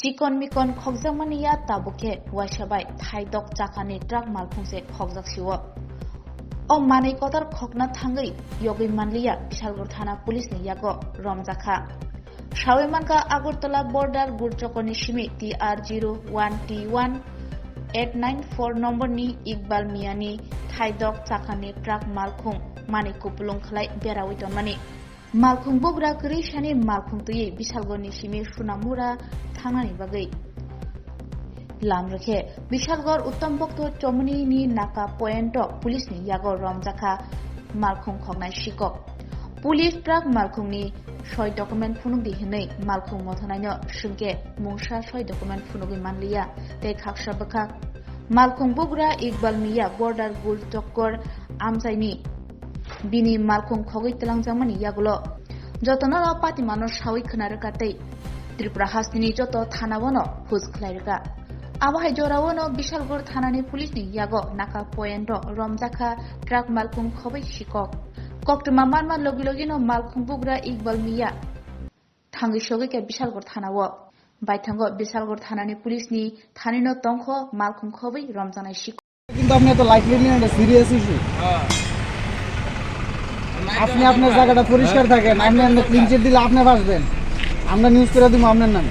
Chicken मिकन खगजाकमानिया ताबुके वाइसाबाय थाइदक चाकानि truck मालफुंसे खगजाकसिओ अ मानै कतार खगना थांगै यगै मानलिया बिशालगड़ थाना पुलिसनि यागो रमजाखा सावेमानका आगरतला बर्डार गुरचकनि सिमी TR01T1894 नम्बरनि इकबाल मियानि थाइदक चाकानि ट्राक मालखुं मानै कुपुलुं खलाय बेरावैतनमानि मालखुं बग्रा गैरैसानि मालखुं तुयै बिशालगड़नि सिमी सुनामुरा थांनानि बागै लामरेखे बिशालगड़ उत्तम भक्त चमनी नाका पॉइंट पुलिसनि यागो रमजाखा मालखुं खगनाय सिकक पुलिस ट्राक मालखुंनि 6 डकुमेन्ट फुनुगि हिनै मालखुं मथनायनो सुंके मुंसा 6 डकुमेन्ट फुनुगि मानलिया ते खाकसा बखा मालखुं बग्रा इकबाल मिया बर्डार गुल चक्कर आमसाइनि बिनि मालखुं खगै तलांजामनि यागुलो जतन पाति मानो सावै खोनारकातै त्रिपुरा हास्तिनि जत थानावनो हुज खलायरका आबाहाय जरावनो बिशालगड़ थानानि पुलिसनि यागो नाका पॉइंट रमजाखा ट्राक मालखुं खबै सिकक कक्टमा मानमा लगी लगीनो मालखुं बग्रा इकबाल मिया थांगै सगैके बिशालगड़ थानावो बायथांगो बिशालगड़ थानानि पुलिसनि थानिनो तंख मालखुं खबै रमजानाय सिकक কিন্তু আপনি তো লাইফ লিডলিং একটা সিরিয়াস ইস্যু আপনি আপনার জায়গাটা পরিষ্কার থাকেন আপনি ক্লিন চিট দিলে আপনি বাঁচবেন আমরা নিউজ করে দিব আপনার নামে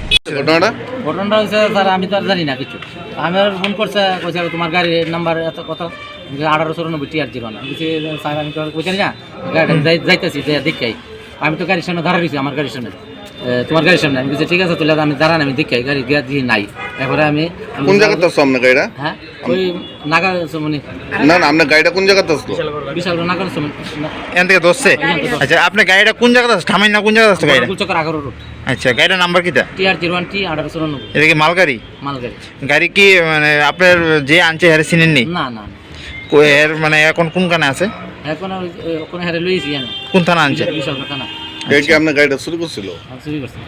ঘটনাটা হচ্ছে স্যার আমি তো আর জানি না কিছু আমি আর ফোন করছে কইছে তোমার গাড়ির নাম্বার এত কত 1894 TR01 বলছি স্যার আমি তো কইছি না গাড়ি যাইতেছি দেখাই আমি তো গাড়ির সামনে দাঁড়া রয়েছি আমার গাড়ির সামনে তোমার গাড়ির সামনে আমি বলছি ঠিক আছে তাহলে আমি দাঁড়ান আমি দেখাই গাড়ি দিয়ে নাই এরপরে আমি কোন জায়গাতে আসছো আপনার গাড়িটা? হ্যাঁ ওই নাগা সমনি না না আপনার গাড়িটা কোন জায়গাতে আসলো? বিশালগড় নাগা সমনি এখান থেকে দোষছে। আচ্ছা আপনার গাড়িটা কোন জায়গাতে আছে থামাই না কোন জায়গাতে আছে গাড়িটা? গুলচক্কর 11 রোড। আচ্ছা গাড়িটার নাম্বার কিটা? TR01T 1894 এটা কি মালগাড়ি? মালগাড়ি। গাড়ি কি মানে আপনার যে আনছে হেরে চিনেন নি? না না এর মানে এখন কোন কানে আছে? এখন ওখানে হেরে লইছি আমি। কোন থানা আনছে? বিশালগড় থানা। কে আপনার গাড়িটা চুরি করছিল? চুরি করছে।